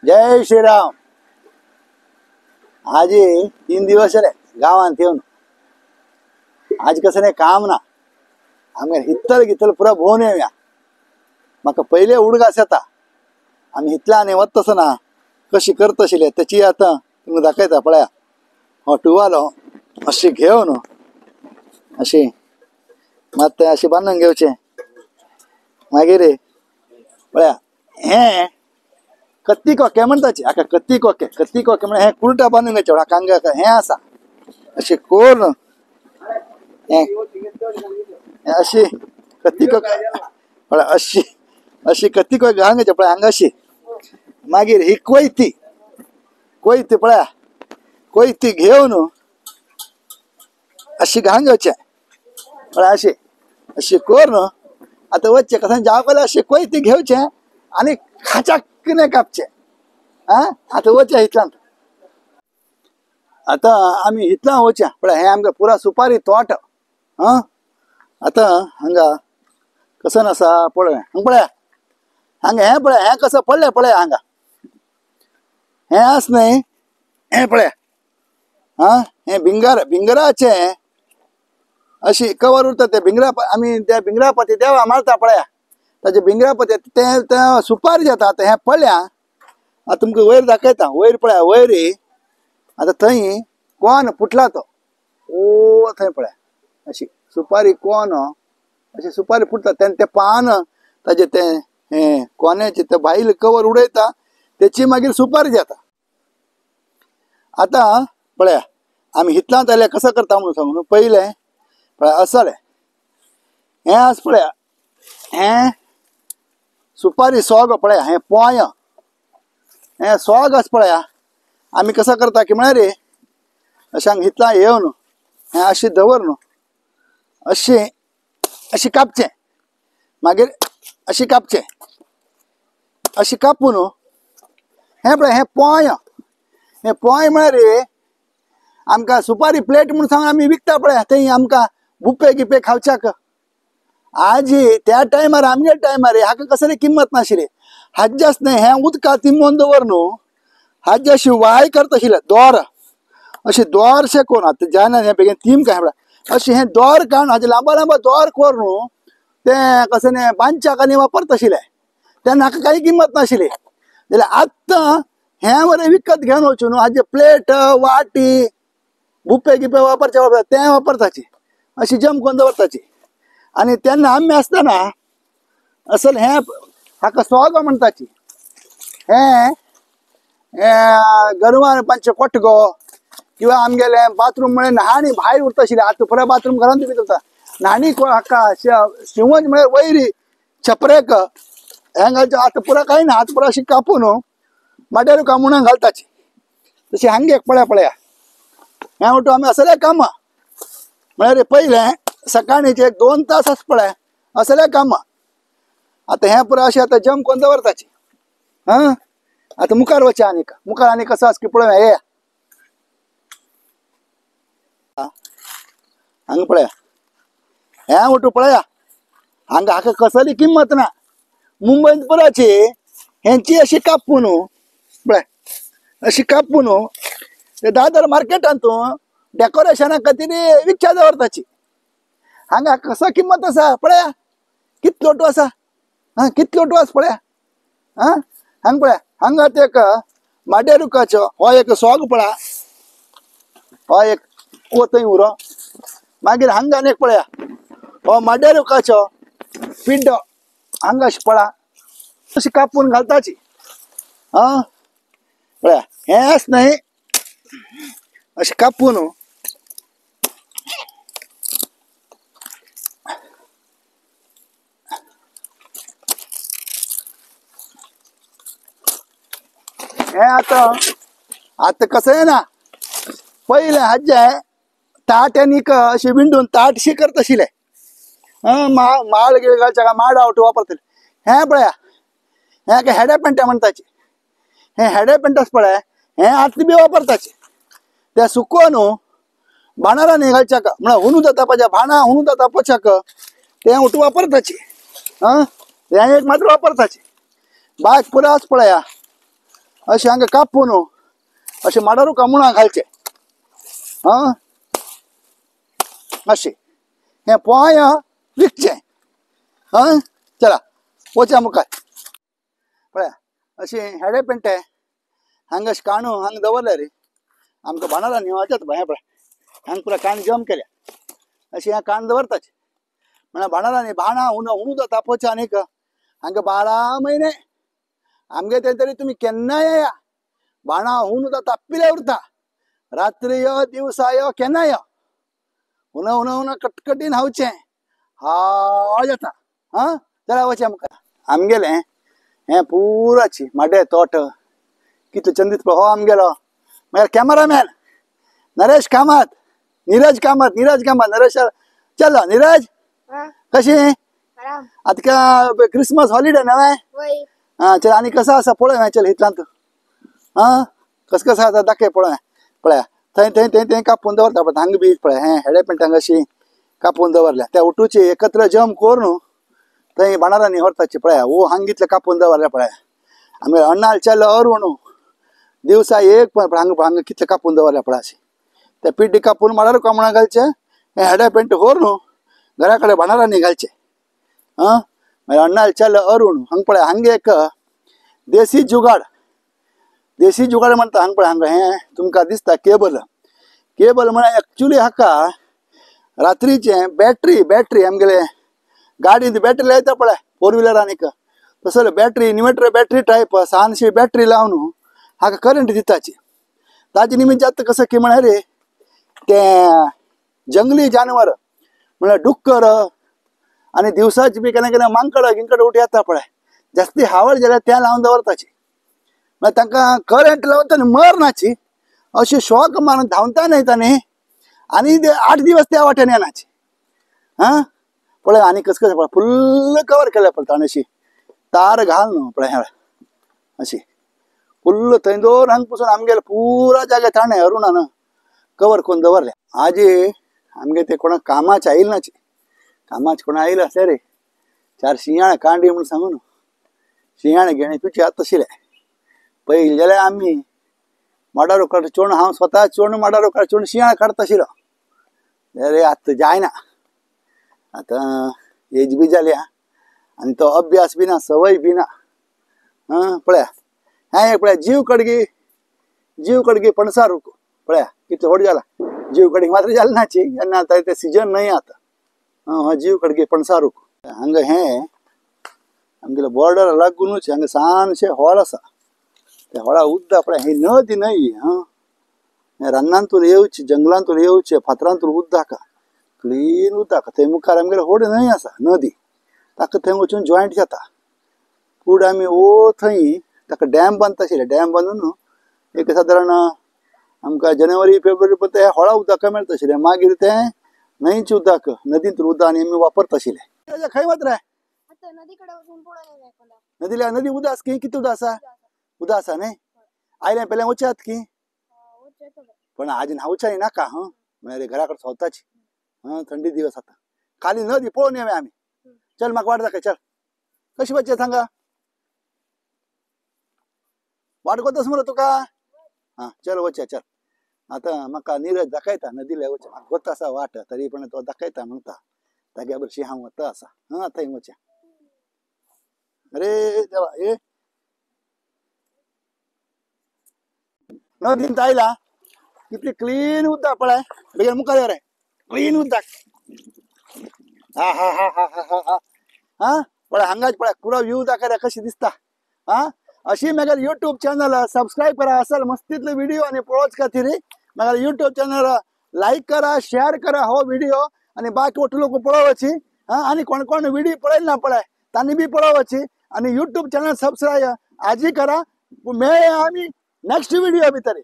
जय श्रीराम। आज 3 दिवस रे गावात येऊन आज कसं नाही काम ना आम्ही हित्तल गित्तल पुरा भोवन येऊया। म्हाका पहिले उडगास येता आम्ही हितला आणि वत तसं ना कशी करत आशिल्ले त्याची आता तुम्ही दाखयता पळया। हो टुवालो अशी घेवन अशी मात अशी बांधून घेवचे मागीर पळया हे कत्ती कोके म्हणटाची हाका कत्ती कोके म्हणजे हे कुर्टा बांधून घ्यायचे कांगा हे असा अशी कोर हे अशी कत्ती कोके पळया अशी अशी कत्ती कोके घालून पळया हांगा अशी मागीर ही कोयती पळया कोयती घेवन अशी घालून घेवचे पळया अशी अशी कोर न्हू आता वच्चे कसं जाव पयले अशी कोयती घेवचे आणि खाचाकने कापचे आता वच्चे हितलान आता आम्ही हितला वच्या पळया हे आमकां पुरा सुपारी तोट आता हांगा कसं नसा पळय हांगा पळया हांगा हे पळया हे कसं पडले पळया हांगा हे आस न्ही हे पळया हे भिंगराचे अशी कवर उरता ते भिंगरा आम्ही त्या भिंगरापती देवा मारता पळया ताजे भिंगरापती ते सुपारी जाता आता हे पळया आता तुमकां वयर दाखयता वयर पळया वयर आता थंय कोण फुटला तो ओ थंय पळया अशी सुपारी कोण अशी सुपारी फुटता ते पान ताजे ते हे कोण्याचे ते भाईल कवर उडयता त्याची मागीर सुपारी जाता। आता पळया आम्ही हितला जाल्यार कसं करता म्हणून सांगू पहिले पळया असले हे आस पळया हे सुपारी सोग पळया हे पोय हे सोग आस पळया आम्ही कसं करता की म्हळ्यार रे अशांक हितला येवन हे अशी दवर न्हू अशी अशी कापचे मागीर अशी कापचे अशी कापून हे पळय हे पोय म्हळ्यार रे आमकां सुपारी प्लेट म्हणून सांग आमी विकता पळय थंय आमकां बुप्पे गिप्पे खावच्याक आज त्या टायमार आमगे टायमार हाका कसली किंमत नाशिल्ली हाज्यास न्ही हे उदका तिंबोवन दवर न्हू हाजी अशी वाय करता आशिल्ले दोर अशी दोरशे कोरून आतां जायना हे बेगीन तीम काय म्हणल्यार अशी हे दोर काडून हाजे लांब लांब दोर कोर न्हू ते कशें न्ही बांदच्याक आनी वापरता आशिल्ले तेन्ना हाका कांय किंमत नाशिल्ली जाल्यार आत्तां हे बरें विकत घेवन वचून न्हू हाजे प्लेट वाटी बुप्पे गिप्पे वापरता ते वापरताची अशी जम करून दवरताची आणि तेन्ना आमी आसतना असल हे हाका सोग म्हणटाची हे गरवान पांचशे कोटगो किंवा आमगेले बाथरूम म्हळ्यार न्हाणी भायर उरता आशिल्ले आतां पुरा बाथरूम घरांत बी उरता न्हाणी हाका शिवंज म्हळ्यार वयरी छपरेक हे घालचे आतां पुरा कांय ना आतां पुरा अशी कापून माड्यार कामुणाक घालताची तशी हांगे पळया हे म्हणटा आमी असले कामां म्हळ्यार पहिले सकाळीचे 2 तास आस पळय असले कामां आता हे पुरा अशी आता जम करून दवरताची आता मुखार वचे मुखार आनी कसं आस की पळय हे हांगा पळया हे म्हणटा पळया हांगा हाका कसली किंमत ना मुंबईत पुराची हेंची अशी कापून पळय अशी कापून ते दादर मार्केटांत डेकोरेशना खातीर विकच्या दवरताची हांगा कसो किंमत आसा पळया कितलो लोटू आसा कितलो लोटू आसा पळया हांगा पळया हांगा ते एक माडेरुकाचो हो एक सोग पळया हो एक थंय उरो मागीर हांगा आनी एक पळया हो माडेरुकाचो पिड्डो हांगा अशी पळा अशी कापून घालताची पळया हे आस न्ही अशी कापून हे आता कसं आहे ना पहिले हाजे ताट आनी अशी विंडून ताटशी करता आशिल्ले माळ गिळ घालच्या माड आवट वापरतले हे पळया हे हेडे पेंटे म्हणटाचे हे हेडे पेंटास पळय हे आतली बी वापरताचे ते सुकोवन भाणारा न्ही घालच्याक म्हळ्यार हुनू जाता पळय भाणां हुनू जाता पोचाक ते उठ वापरताचे हे एक मात्र वापरताचे बायक पुरो आस पळया अशें हांगा कापून अशें माडारू कामुणा घालचे हां अशें हे पोय विकचे हां चला वचा मुखार पळया अशें हेडे पेंटे हांगा अशें काणू हांगा दवरले रे आमकां बाणाला निवाच्यात पळय पळय हांगा पुरा काण जम केल्या अशें ह्या काण दवरताचे म्हळ्यार बाणाला बाणा उणू तापोवचे आनीक हांगा 12 म्हयने आमगे ते तरी तुमी केन्नाय येया बाणा हुन तापिले उरता रात्री यो दिवसा यो केन्नाय यो उन कटकटीन हावचें हाळ जाता हां चला वचया मुखार आमगेले हें पुराची माडे तोट कितले चंद दिसता हो आमगेलो मागीर कॅमेरामॅन नरेश कामत नीरज कामत नरेश चल नीरज कशी आता का क्रिसमस हॉलिडे नवे हां चल आनी कसो आसा पळय चल हितलांत हां कसं आसा दाखय पळया थंय थंय थंय थंय कापून दवरता पळय हांगा बी पळय हें हेडे पेंटांक अशी कापून दवरल्या त्या उठूची एकत्र जम करून थंय बाणारांनी व्हरताची पळया वो हांगा इतले कापून दवरल्या पळय आमी अण्णाल अरुण दिवसा एक पण हांगा कितले कापून दवरल्या पळय अशी त्या पिड्डी कापून माडार कामणां घालचे हें हेडे पेंट व्हरून घरा कडेन बाणारांनी घालचे हां मागीर अण्णाल अरुण हांगा पळय हांगा एक देसी जुगाड म्हणटा हांगा पळय हांगा हें तुमकां दिसता केबल म्हळ्यार एक्चुली हाका रात्रीचे बॅटरी आमगेले गाडीन बॅटरी लायता पळय 4 व्हिलरांनीक तसले बॅटरी इन्वर्टर बॅटरी टायप सानशी बॅटरी लावन हाका करंट दिताची ताजे निमित्त जाता कसं की म्हळ्यार रे ते जंगली जानवर म्हळ्यार डुक्कर आनी दिवसाची बी केन्ना मांकड गिंकड उठी येता पळय जास्ती हावळ जाल्यार त्या लावन दवरताची म्हळ्यार तांकां करंट लावन ताणी मरनाची अशी शॉक मारून धांवता न्हय ताणी आनी 8 दिवस त्या वाटेन येनाची हां पळय आनी कसं पळय फुल्ल कवर केल्या पळय ताणें अशी तार घाल न्हू पळय अशी फुल्ल थंय दोन हांगा पसून आमगेले पुरा जागे ताणें अरुणान कवर करून दवरल्या आजी आमगे ते कोणाक कामाचे आयिल्ले नाची कामाचे कोण आयिल्ले आसले रे 4 शिंयाळे कांडी म्हूण सांगून शिंयाळे घेणे तुजी आतां तशिले पयलीं जाल्यार आमी माडार उकार चोण हांव स्वता चोण माडार उकार चोण शिंयाळे काडटा आशिल्लो अरे आतां जायना आतां एज बी जाल्या आनी तो अभ्यास बी ना संवय बी ना हां पळया हें एक पळया जीव कडगी पणसा रुको पळया कितलो व्हड जाला जीव कडगी मात्र जालें नाची केन्ना आतां ते सिजन न्हय आतां हो जीव कडगी पणसा रुको हांगा हें आमगेले बॉर्डर लागूनच हांगा सानशें व्हळ आसा त्या व्हळा उद्दा पळय ही नदी न्हय हां रानांतून येवचे जंगलांतून येवचे फातरांतून उद्दा हाका क्लीन उदक थंय मुखार आमगेले व्हड न्हंय आसा नदी ताका थंय वचून जॉयंट जाता फुडें आमी ओ थंय ताका डॅम बांदता आशिल्ले डॅम बांदून एक सादारण आमकां जानेवारी फेब्रुवारी पर्यंत ह्या व्हळा उदक मेळटा आशिल्लें मागीर तें न्हंयचें उदक नदींतून उदक आनी आमी वापरता आशिल्ले खंय वत रे नदी उदक आसा की कितें उदक आसा न्हय आयलें पेलें वचात की पण आज न्हांवचाय नाका हां म्हळ्यार घरा कडेन सोदताची हां थंडी दिवस आता खाली नदी पळोवन येवया आमी चल म्हाका वाट दाखय चल कशी वचचें सांगा वाट कोतास मरे तुका हां चल वचया चल आतां म्हाका नीरज दाखयता नदीले वचया म्हाका वता आसा वाट तरी पण तो दाखयता म्हणटा तागे बरशी हांव वता आसा हां थंय वचया अरे देवा ए नदींत आयला कितली क्लीन उदक पळय बेगीन मुखार यो रे क्लीन उदक हा हा हा हा हा हा हा हां पळय हांगाच पळय पुरो व्यू दाखय रे कशी दिसता हां अशी म्हागे यूट्यूब चॅनल सबस्क्राईब करा असल मस्तीतले व्हिडिओ आणि पळोवच खातीर म्हागे यूट्यूब चॅनल लाईक करा शेअर करा हो व्हिडिओ आणि बाकी वटू लोक पळोवची हां आणि कोण कोण व्हिडिओ पळयले ना पळय तांणी बी पळोवची आणि यूट्यूब चॅनल सबस्क्राईब आजही करा मेळया आमी नेक्स्ट व्हिडिओ भितर